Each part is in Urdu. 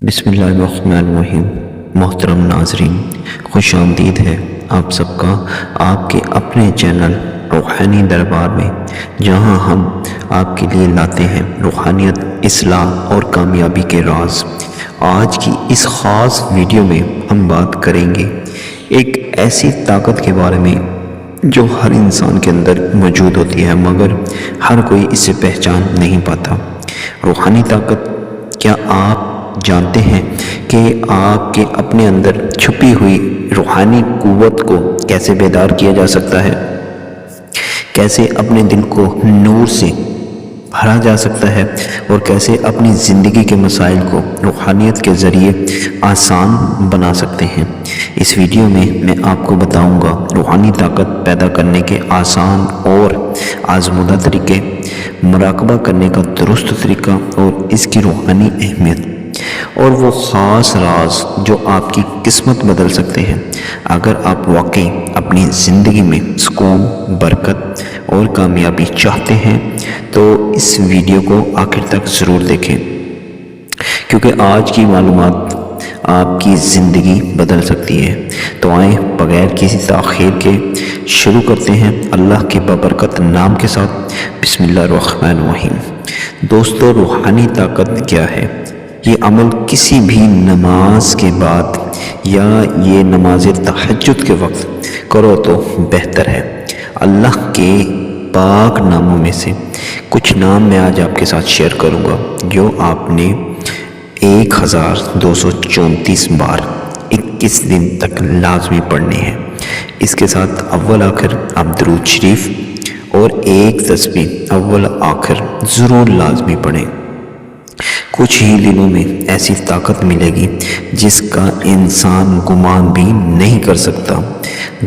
بسم اللہ الرحمن الرحیم۔ محترم ناظرین، خوش آمدید ہے آپ سب کا آپ کے اپنے چینل روحانی دربار میں، جہاں ہم آپ کے لیے لاتے ہیں روحانیت، اصلاح اور کامیابی کے راز۔ آج کی اس خاص ویڈیو میں ہم بات کریں گے ایک ایسی طاقت کے بارے میں جو ہر انسان کے اندر موجود ہوتی ہے، مگر ہر کوئی اسے پہچان نہیں پاتا۔ روحانی طاقت، کیا آپ جانتے ہیں کہ آپ کے اپنے اندر چھپی ہوئی روحانی قوت کو کیسے بیدار کیا جا سکتا ہے؟ کیسے اپنے دل کو نور سے بھرا جا سکتا ہے اور کیسے اپنی زندگی کے مسائل کو روحانیت کے ذریعے آسان بنا سکتے ہیں؟ اس ویڈیو میں آپ کو بتاؤں گا روحانی طاقت پیدا کرنے کے آسان اور آزمودہ طریقے، مراقبہ کرنے کا درست طریقہ اور اس کی روحانی اہمیت اور وہ خاص راز جو آپ کی قسمت بدل سکتے ہیں اگر آپ واقعی اپنی زندگی میں سکون، برکت اور کامیابی چاہتے ہیں۔ تو اس ویڈیو کو آخر تک ضرور دیکھیں، کیونکہ آج کی معلومات آپ کی زندگی بدل سکتی ہے۔ تو آئیں بغیر کسی تاخیر کے شروع کرتے ہیں اللہ کے بابرکت نام کے ساتھ۔ بسم اللہ الرحمن الرحیم۔ دوستو، روحانی طاقت کیا ہے؟ یہ عمل کسی بھی نماز کے بعد یا یہ نماز تہجد کے وقت کرو تو بہتر ہے۔ اللہ کے پاک ناموں میں سے کچھ نام میں آج آپ کے ساتھ شیئر کروں گا جو آپ نے 1234 بار 21 دن تک لازمی پڑھنے ہیں۔ اس کے ساتھ اول آخر آپ درود شریف اور ایک تسبیح اول آخر ضرور لازمی پڑھیں۔ کچھ ہی دنوں میں ایسی طاقت ملے گی جس کا انسان گمان بھی نہیں کر سکتا۔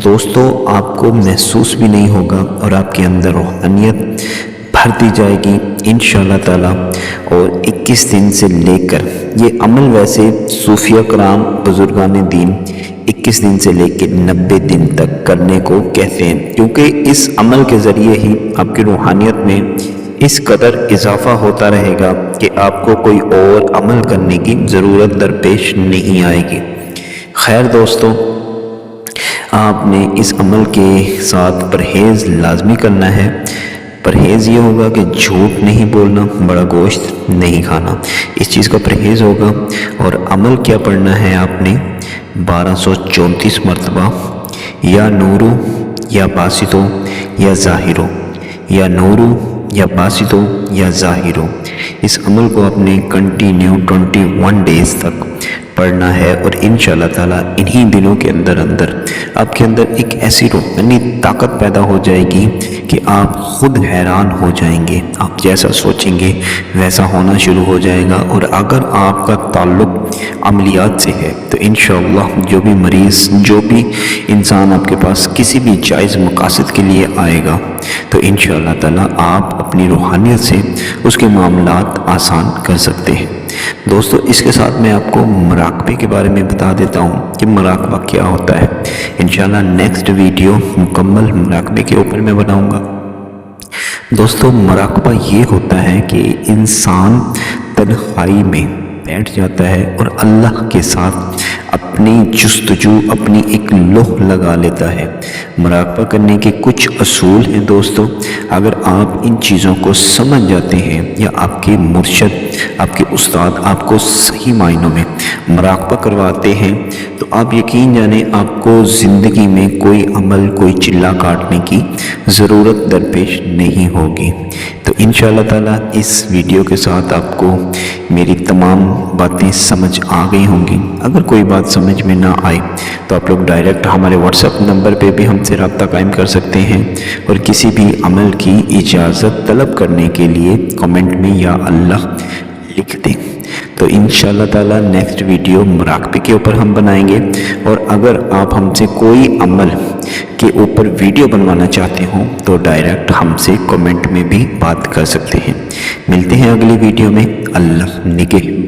دوستو، آپ کو محسوس بھی نہیں ہوگا اور آپ کے اندر روحانیت بھر دی جائے گی انشاءاللہ تعالی۔ اور 21 دن سے لے کر یہ عمل ویسے صوفیہ کرام، بزرگان دین 21 دن سے لے کے 90 دن تک کرنے کو کہتے ہیں، کیونکہ اس عمل کے ذریعے ہی آپ کی روحانیت میں اس قدر اضافہ ہوتا رہے گا کہ آپ کو کوئی اور عمل کرنے کی ضرورت درپیش نہیں آئے گی۔ خیر دوستو، آپ نے اس عمل کے ساتھ پرہیز لازمی کرنا ہے۔ پرہیز یہ ہوگا کہ جھوٹ نہیں بولنا، بڑا گوشت نہیں کھانا، اس چیز کا پرہیز ہوگا۔ اور عمل کیا پڑھنا ہے آپ نے؟ 1234 مرتبہ یا نورو یا باسطو یا ظاہرو، یا نورو یا باسطو یا ظاہرو۔ اس عمل کو اپنے کنٹینیو 21 ڈیز تک پڑھنا ہے، اور انشاءاللہ تعالیٰ انہی دنوں کے اندر آپ کے اندر ایک ایسی روحانی طاقت پیدا ہو جائے گی کہ آپ خود حیران ہو جائیں گے۔ آپ جیسا سوچیں گے ویسا ہونا شروع ہو جائے گا۔ اور اگر آپ کا تعلق عملیات سے ہے تو انشاءاللہ جو بھی مریض، جو بھی انسان آپ کے پاس کسی بھی جائز مقاصد کے لیے آئے گا تو انشاءاللہ تعالیٰ آپ اپنی روحانیت سے اس کے معاملات آسان کر سکتے ہیں۔ دوستو، اس کے ساتھ میں آپ کو مراقبے کے بارے میں بتا دیتا ہوں کہ مراقبہ کیا ہوتا ہے۔ انشاءاللہ نیکسٹ ویڈیو مکمل مراقبے کے اوپر میں بناؤں گا۔ دوستو، مراقبہ یہ ہوتا ہے کہ انسان تنہائی میں بیٹھ جاتا ہے اور اللہ کے ساتھ اپنی جستجو، اپنی ایک لوح لگا لیتا ہے۔ مراقبہ کرنے کے کچھ اصول ہیں دوستو، اگر آپ ان چیزوں کو سمجھ جاتے ہیں یا آپ کے مرشد، آپ کے استاد آپ کو صحیح معنوں میں مراقبہ کرواتے ہیں تو آپ یقین جانیں آپ کو زندگی میں کوئی عمل، کوئی چلہ کاٹنے کی ضرورت درپیش نہیں ہوگی۔ تو انشاءاللہ تعالیٰ اس ویڈیو کے ساتھ آپ کو میری تمام باتیں سمجھ آ گئی ہوں گی۔ اگر کوئی بات سمجھ میں نہ آئے تو آپ لوگ ڈائریکٹ ہمارے واٹس ایپ نمبر پہ بھی ہم سے رابطہ قائم کر سکتے ہیں، اور کسی بھی عمل کی اجازت طلب کرنے کے لیے کمنٹ میں یا اللہ لکھ دیں۔ تو انشاءاللہ تعالیٰ نیکسٹ ویڈیو مراقبے کے اوپر ہم بنائیں گے، اور اگر آپ ہم سے کوئی عمل کے اوپر ویڈیو بنوانا چاہتے ہوں تو ڈائریکٹ ہم سے کمنٹ میں بھی بات کر سکتے ہیں۔ ملتے ہیں اگلی ویڈیو میں۔ اللہ نگہبان۔